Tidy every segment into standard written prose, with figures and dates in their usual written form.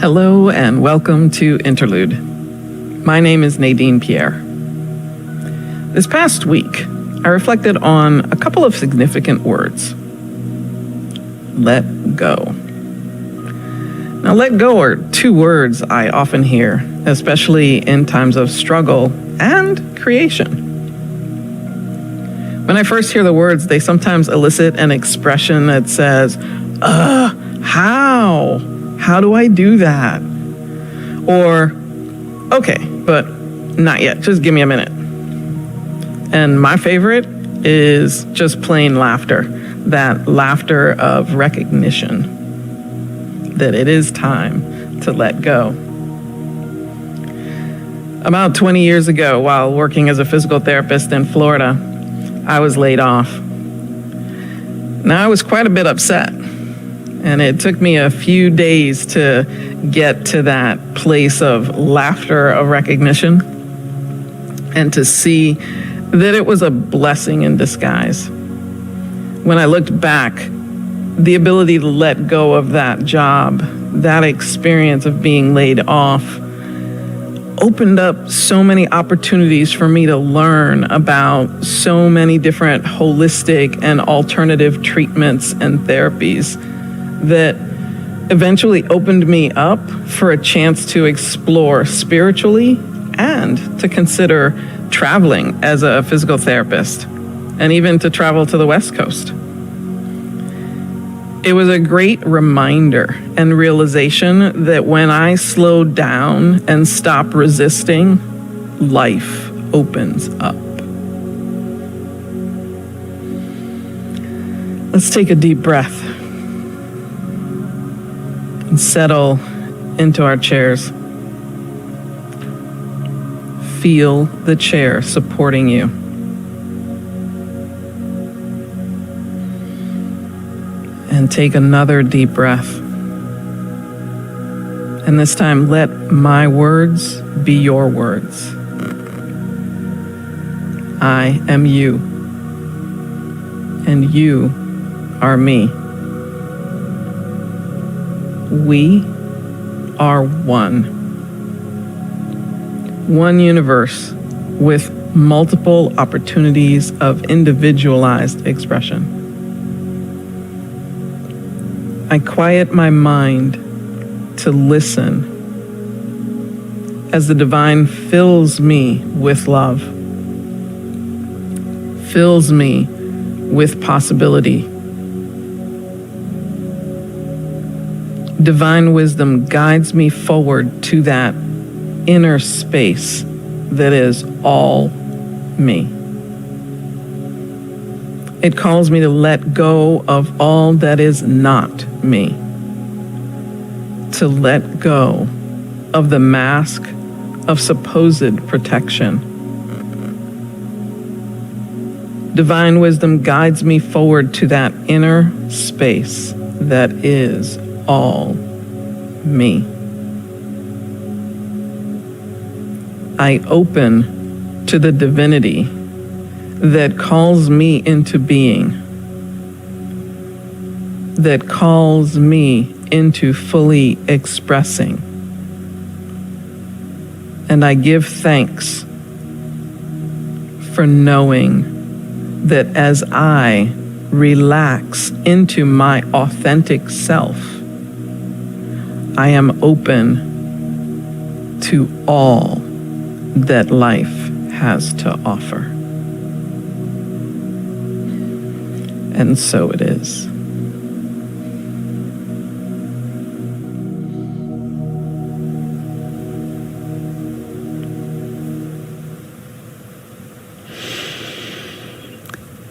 Hello and welcome to Interlude. My name is Nadine Pierre. This past week, I reflected on a couple of significant words. Let go. Now, let go are two words I often hear, especially in times of struggle and creation. When I first hear the words, they sometimes elicit an expression that says, how? How do I do that? Or, okay, but not yet, just give me a minute. And my favorite is just plain laughter, that laughter of recognition that it is time to let go. About 20 years ago, while working as a physical therapist in Florida, I was laid off. Now, I was quite a bit upset, and it took me a few days to get to that place of laughter of recognition and to see that it was a blessing in disguise. When I looked back, the ability to let go of that job, that experience of being laid off, opened up so many opportunities for me to learn about so many different holistic and alternative treatments and therapies that eventually opened me up for a chance to explore spiritually and to consider traveling as a physical therapist and even to travel to the West Coast. It was a great reminder and realization that when I slowed down and stop resisting, life opens up. Let's take a deep breath and settle into our chairs. Feel the chair supporting you. And take another deep breath. And this time, let my words be your words. I am you, and you are me. We are one. One universe with multiple opportunities of individualized expression. I quiet my mind to listen as the divine fills me with love, fills me with possibility. Divine wisdom guides me forward to that inner space that is all me. It calls me to let go of all that is not me, to let go of the mask of supposed protection. Divine wisdom guides me forward to that inner space that is all me. I open to the divinity that calls me into being, that calls me into fully expressing. And I give thanks for knowing that as I relax into my authentic self, I am open to all that life has to offer. And so it is.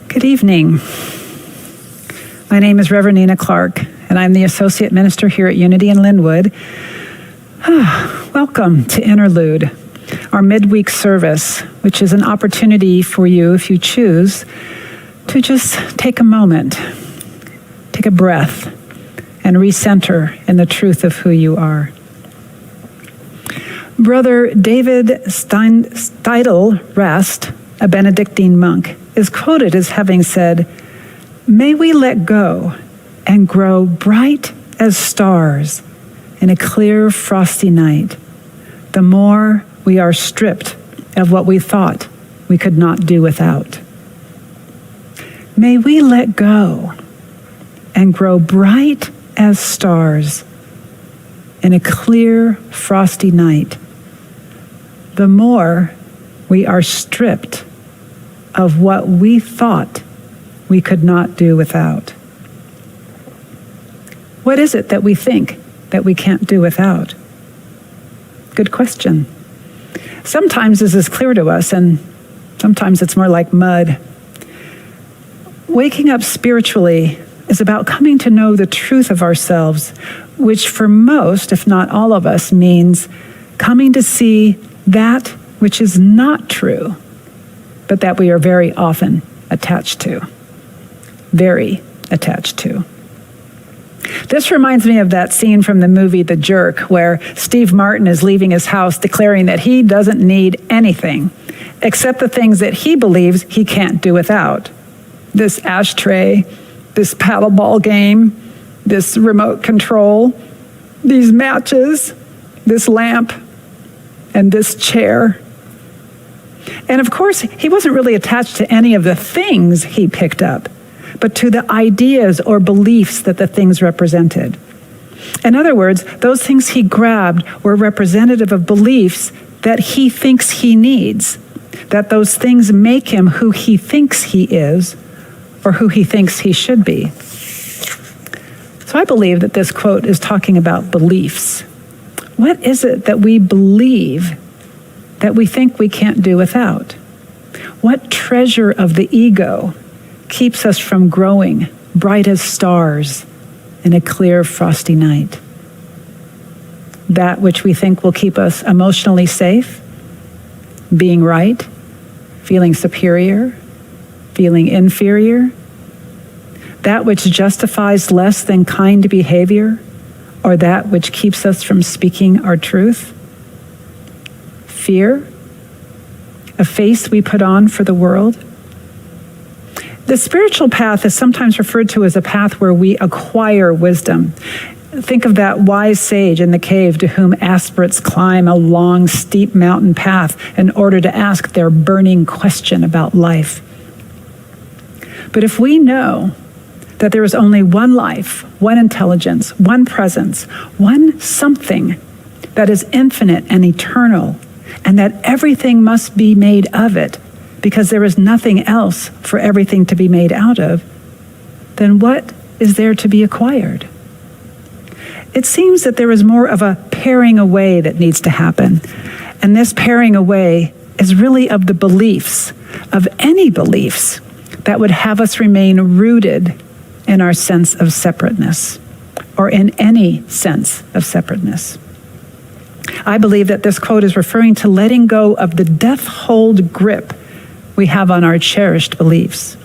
Good evening. My name is Reverend Nina Clark, and I'm the Associate Minister here at Unity in Lynnwood. Welcome to Interlude, our midweek service, which is an opportunity for you, if you choose, to just take a moment, take a breath, and recenter in the truth of who you are. Brother David Steidl Rast, a Benedictine monk, is quoted as having said, "May we let go and grow bright as stars in a clear, frosty night, the more we are stripped of what we thought we could not do without. May we let go and grow bright as stars in a clear, frosty night, the more we are stripped of what we thought we could not do without. What is it that we think that we can't do without? Good question. Sometimes this is clear to us, and sometimes it's more like mud. Waking up spiritually is about coming to know the truth of ourselves, which for most, if not all of us, means coming to see that which is not true, but that we are very often attached to. Very attached to. This reminds me of that scene from the movie The Jerk, where Steve Martin is leaving his house declaring that he doesn't need anything except the things that he believes he can't do without. This ashtray, this paddleball game, this remote control, these matches, this lamp, and this chair. And of course, he wasn't really attached to any of the things he picked up, but to the ideas or beliefs that the things represented. In other words, those things he grabbed were representative of beliefs that he thinks he needs, that those things make him who he thinks he is or who he thinks he should be. So I believe that this quote is talking about beliefs. What is it that we believe that we think we can't do without? What treasure of the ego keeps us from growing bright as stars in a clear, frosty night? That which we think will keep us emotionally safe, being right, feeling superior, feeling inferior, that which justifies less than kind behavior, or that which keeps us from speaking our truth? Fear, a face we put on for the world. The spiritual path is sometimes referred to as a path where we acquire wisdom. Think of that wise sage in the cave to whom aspirates climb a long, steep mountain path in order to ask their burning question about life. But if we know that there is only one life, one intelligence, one presence, one something that is infinite and eternal, and that everything must be made of it, because there is nothing else for everything to be made out of, then what is there to be acquired? It seems that there is more of a paring away that needs to happen. And this paring away is really of the beliefs, of any beliefs, that would have us remain rooted in our sense of separateness, or in any sense of separateness. I believe that this quote is referring to letting go of the death-hold grip we have on our cherished beliefs.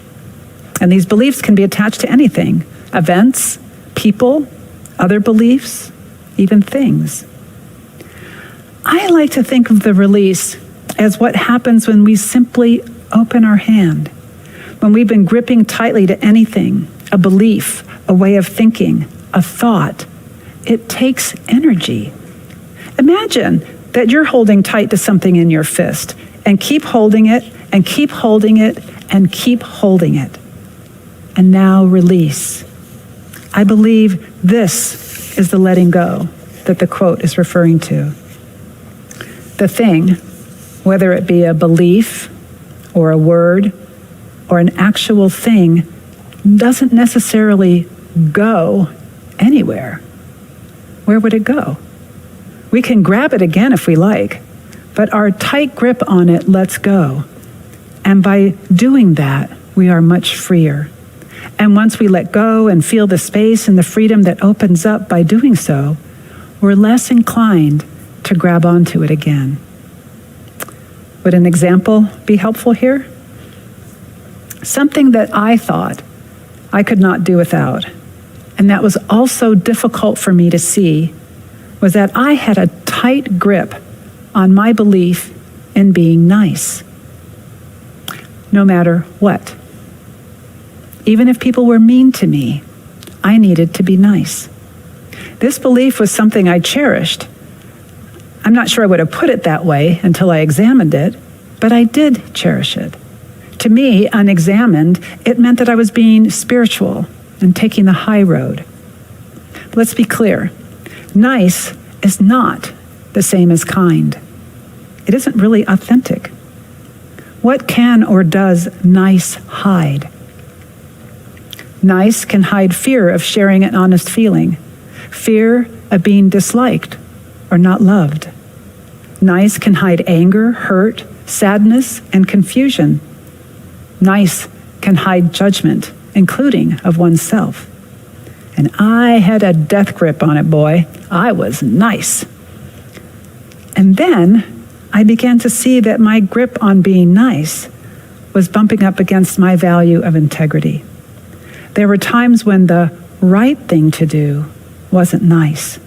And these beliefs can be attached to anything: events, people, other beliefs, even things. I like to think of the release as what happens when we simply open our hand, when we've been gripping tightly to anything, a belief, a way of thinking, a thought. It takes energy. Imagine that you're holding tight to something in your fist, and keep holding it, and keep holding it, and keep holding it. And now release. I believe this is the letting go that the quote is referring to. The thing, whether it be a belief or a word or an actual thing, doesn't necessarily go anywhere. Where would it go? We can grab it again if we like, but our tight grip on it lets go. And by doing that, we are much freer. And once we let go and feel the space and the freedom that opens up by doing so, we're less inclined to grab onto it again. Would an example be helpful here? Something that I thought I could not do without, and that was also difficult for me to see, was that I had a tight grip on my belief in being nice, no matter what. Even if people were mean to me, I needed to be nice. This belief was something I cherished. I'm not sure I would have put it that way until I examined it, but I did cherish it. To me, unexamined, it meant that I was being spiritual and taking the high road. Let's be clear. Nice is not the same as kind. It isn't really authentic. What can or does nice hide? Nice can hide fear of sharing an honest feeling, fear of being disliked or not loved. Nice can hide anger, hurt, sadness, and confusion. Nice can hide judgment, including of oneself. And I had a death grip on it, boy. I was nice. And then I began to see that my grip on being nice was bumping up against my value of integrity. There were times when the right thing to do wasn't nice.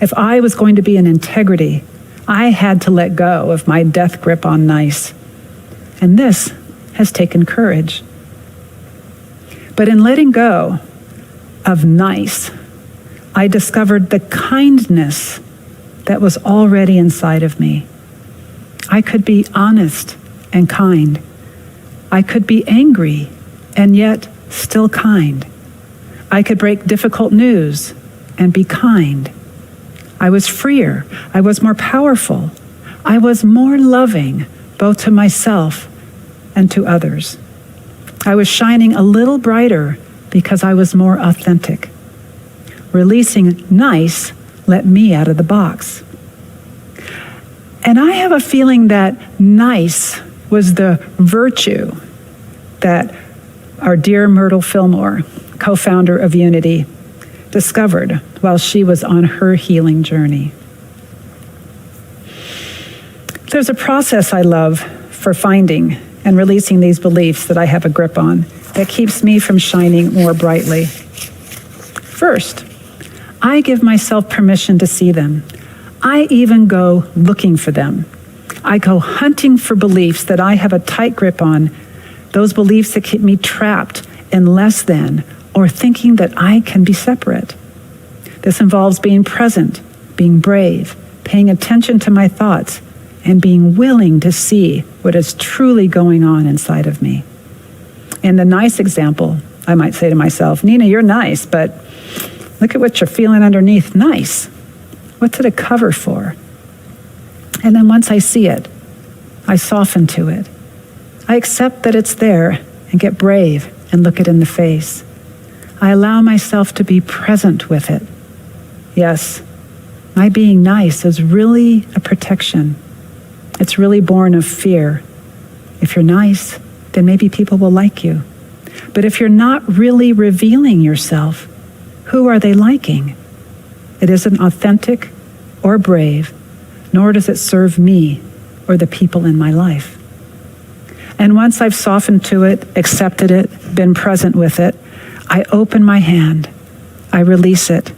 If I was going to be in integrity, I had to let go of my death grip on nice. And this has taken courage. But in letting go of nice, I discovered the kindness that was already inside of me. I could be honest and kind. I could be angry and yet still kind. I could break difficult news and be kind. I was freer. I was more powerful. I was more loving, both to myself and to others. I was shining a little brighter because I was more authentic. Releasing nice let me out of the box. And I have a feeling that nice was the virtue that our dear Myrtle Fillmore, co-founder of Unity, discovered while she was on her healing journey. There's a process I love for finding and releasing these beliefs that I have a grip on that keeps me from shining more brightly. First, I give myself permission to see them. I even go looking for them. I go hunting for beliefs that I have a tight grip on, those beliefs that keep me trapped in less than or thinking that I can be separate. This involves being present, being brave, paying attention to my thoughts, and being willing to see what is truly going on inside of me. In the nice example, I might say to myself, Nina, you're nice, but look at what you're feeling underneath. Nice. What's it a cover for? And then once I see it, I soften to it. I accept that it's there and get brave and look it in the face. I allow myself to be present with it. Yes, my being nice is really a protection. It's really born of fear. If you're nice, then maybe people will like you. But if you're not really revealing yourself, who are they liking? It isn't authentic or brave, nor does it serve me or the people in my life. And once I've softened to it, accepted it, been present with it, I open my hand. I release it.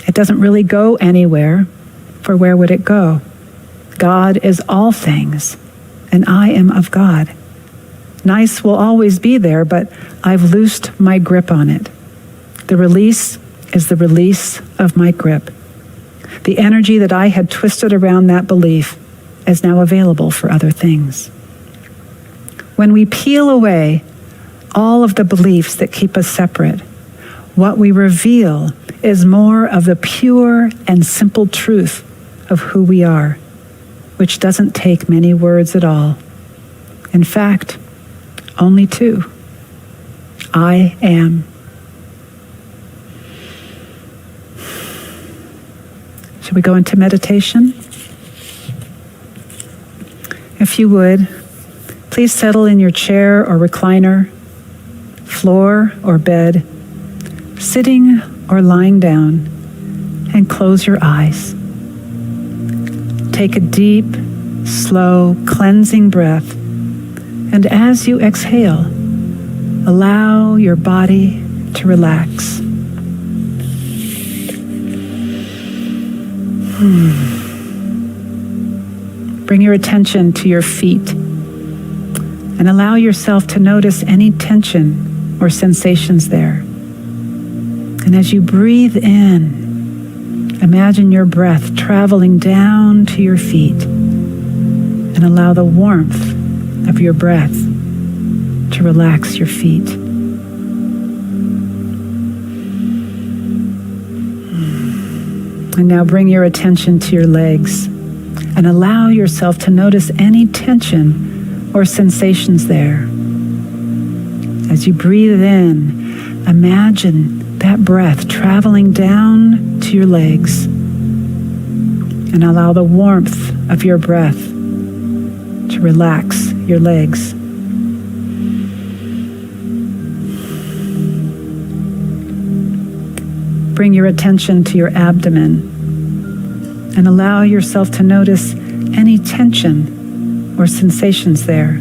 It doesn't really go anywhere, for where would it go? God is all things, and I am of God. Nice will always be there, but I've loosed my grip on it. The release is the release of my grip. The energy that I had twisted around that belief is now available for other things. When we peel away all of the beliefs that keep us separate, what we reveal is more of the pure and simple truth of who we are, which doesn't take many words at all. In fact, only two. I am. Should we go into meditation? If you would, please settle in your chair or recliner, floor or bed, sitting or lying down, and close your eyes. Take a deep, slow, cleansing breath, and as you exhale, allow your body to relax. Bring your attention to your feet and allow yourself to notice any tension or sensations there. And as you breathe in Imagine your breath traveling down to your feet, and allow the warmth of your breath to relax your feet. And now bring your attention to your legs and allow yourself to notice any tension or sensations there. As you breathe in, imagine that breath traveling down to your legs, and allow the warmth of your breath to relax your legs. Bring your attention to your abdomen and allow yourself to notice any tension or sensations there.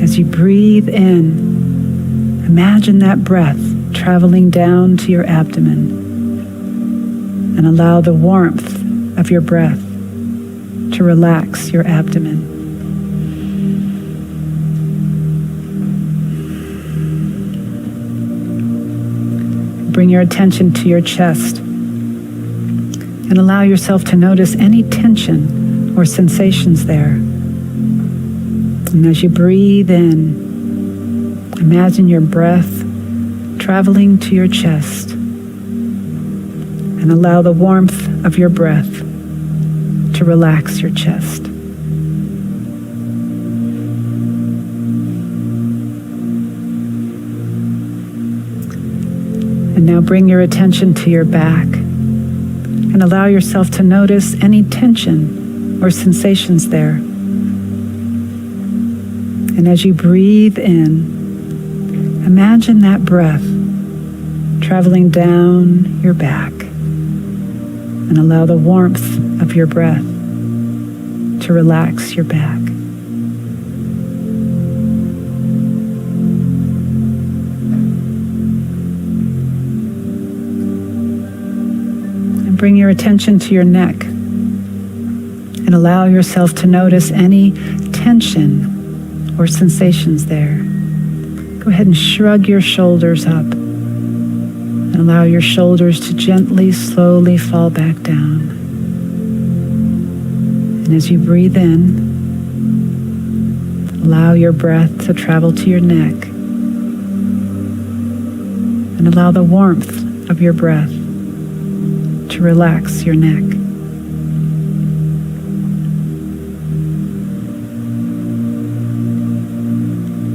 As you breathe in, imagine that breath traveling down to your abdomen, and allow the warmth of your breath to relax your abdomen. Bring your attention to your chest and allow yourself to notice any tension or sensations there. And as you breathe in, imagine your breath traveling to your chest, and allow the warmth of your breath to relax your chest. And now bring your attention to your back and allow yourself to notice any tension or sensations there. And as you breathe in, imagine that breath traveling down your back, and allow the warmth of your breath to relax your back. And bring your attention to your neck and allow yourself to notice any tension or sensations there. Go ahead and shrug your shoulders up and allow your shoulders to gently, slowly fall back down. And as you breathe in, allow your breath to travel to your neck, and allow the warmth of your breath to relax your neck.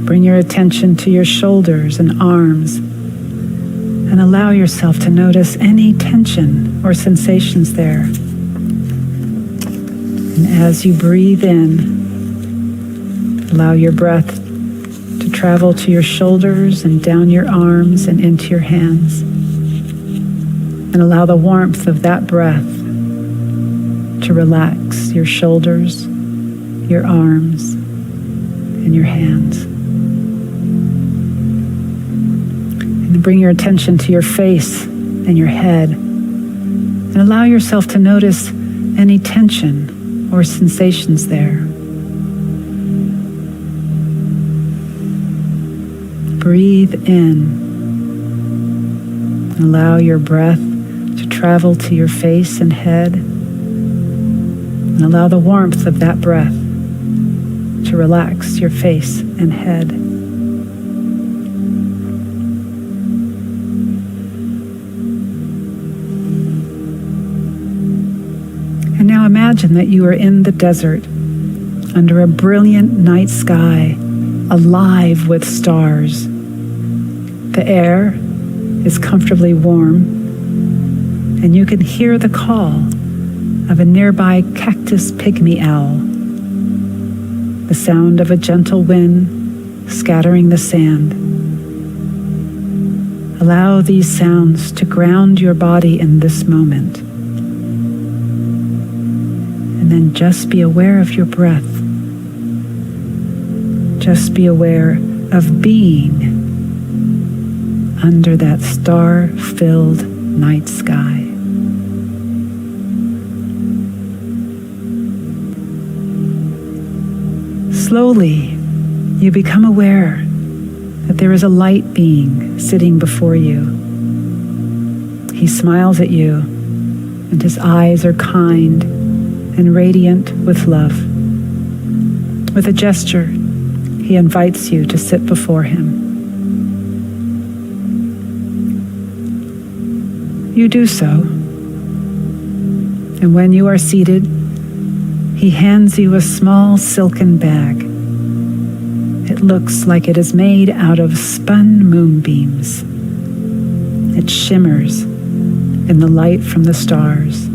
Bring your attention to your shoulders and arms, and allow yourself to notice any tension or sensations there. And as you breathe in, allow your breath to travel to your shoulders and down your arms and into your hands. And allow the warmth of that breath to relax your shoulders, your arms, and your hands. And bring your attention to your face and your head, and allow yourself to notice any tension or sensations there. Breathe in, and allow your breath to travel to your face and head, and allow the warmth of that breath to relax your face and head. And now imagine that you are in the desert under a brilliant night sky, alive with stars. The air is comfortably warm, and you can hear the call of a nearby cactus pygmy owl, the sound of a gentle wind scattering the sand. Allow these sounds to ground your body in this moment. And then just be aware of your breath. Just be aware of being under that star-filled night sky. Slowly, you become aware that there is a light being sitting before you. He He smiles at you, and his eyes are kind and radiant with love. With a gesture, he invites you to sit before him. You do so, and when you are seated, he hands you a small silken bag. It looks like it is made out of spun moonbeams. It shimmers in the light from the stars.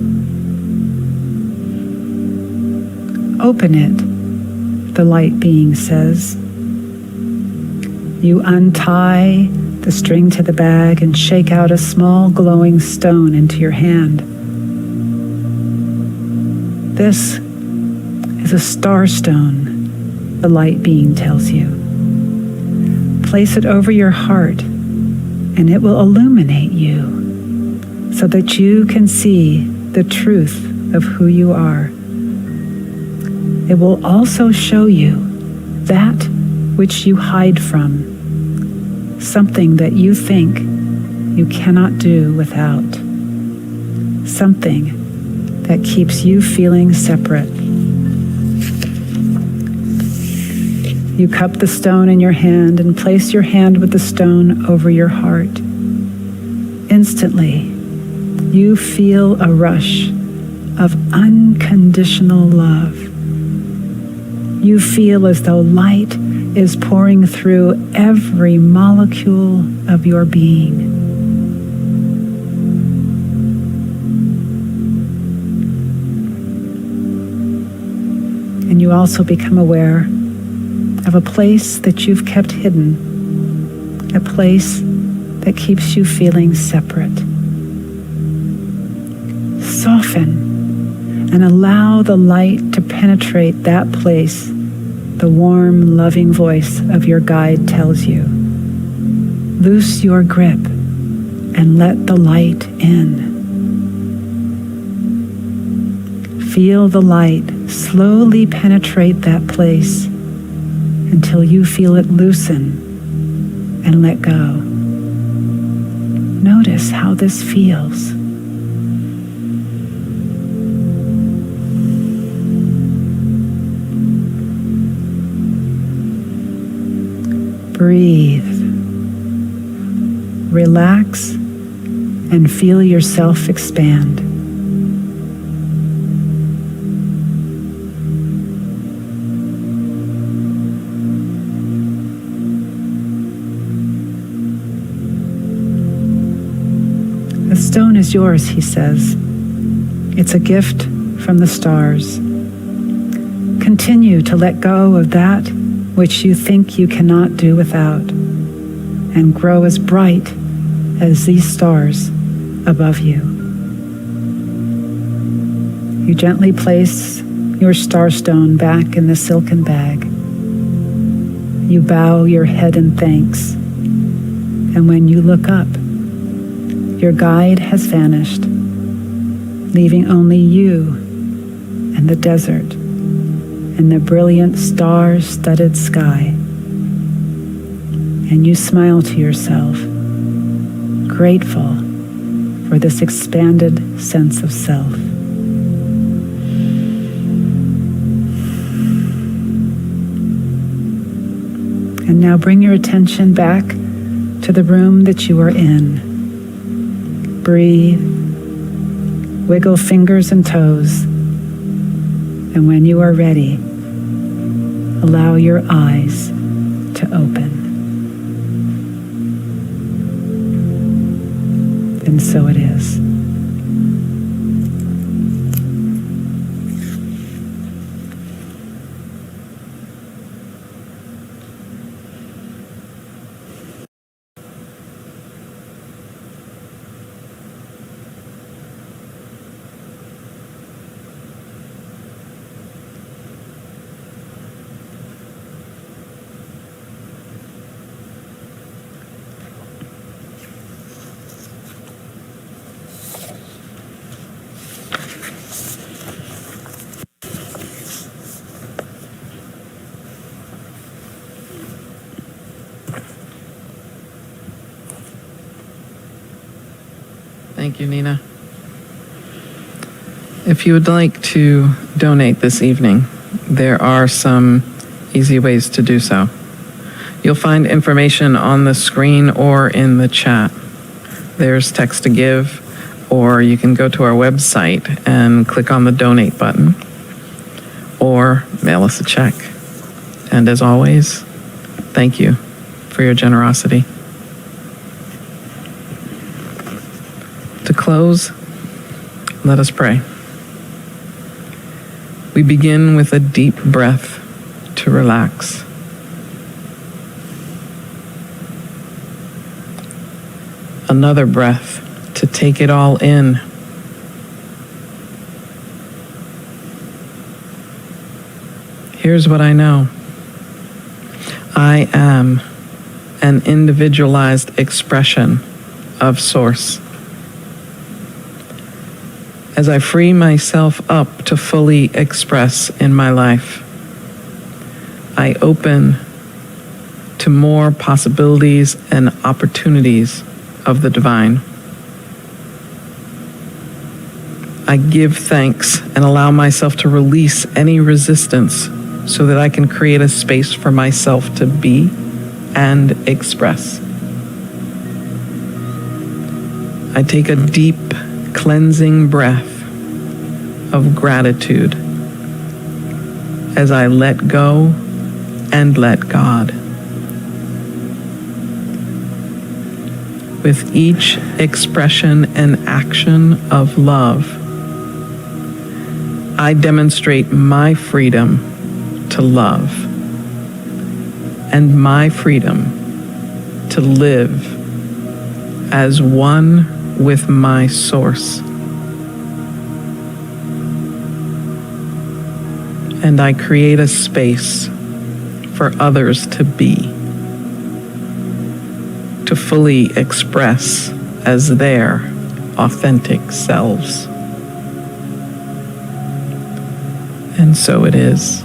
Open it, the light being says. You untie the string to the bag and shake out a small glowing stone into your hand. This is a star stone, the light being tells you. Place it over your heart and it will illuminate you so that you can see the truth of who you are. It will also show you that which you hide from, something that you think you cannot do without, something that keeps you feeling separate. You cup the stone in your hand and place your hand with the stone over your heart. Instantly, you feel a rush of unconditional love. You feel as though light is pouring through every molecule of your being. And you also become aware of a place that you've kept hidden, a place that keeps you feeling separate. Soften and allow the light to penetrate that place. The warm, loving voice of your guide tells you. Loose your grip and let the light in. Feel the light slowly penetrate that place until you feel it loosen and let go. Notice how this feels. Breathe. Relax and feel yourself expand. The stone is yours, he says. It's a gift from the stars. Continue to let go of that which you think you cannot do without, and grow as bright as these stars above you. You gently place your starstone back in the silken bag. You bow your head in thanks, and when you look up, your guide has vanished, leaving only you and the desert and the brilliant star-studded sky. And you smile to yourself, grateful for this expanded sense of self. And now bring your attention back to the room that you are in. Breathe, wiggle fingers and toes, and when you are ready, allow your eyes to open. And so it is. Thank you, Nina. If you would like to donate this evening, there are some easy ways to do so. You'll find information on the screen or in the chat. There's text to give, or you can go to our website and click on the donate button, or mail us a check. And as always, thank you for your generosity. To close, let us pray. We begin with a deep breath to relax. Another breath to take it all in. Here's what I know. I am an individualized expression of Source. As I free myself up to fully express in my life, I open to more possibilities and opportunities of the divine. I give thanks and allow myself to release any resistance so that I can create a space for myself to be and express. I take a deep, cleansing breath of gratitude as I let go and let God. With each expression and action of love, I demonstrate my freedom to love and my freedom to live as one with my Source. And I create a space for others to be, to fully express as their authentic selves. And so it is.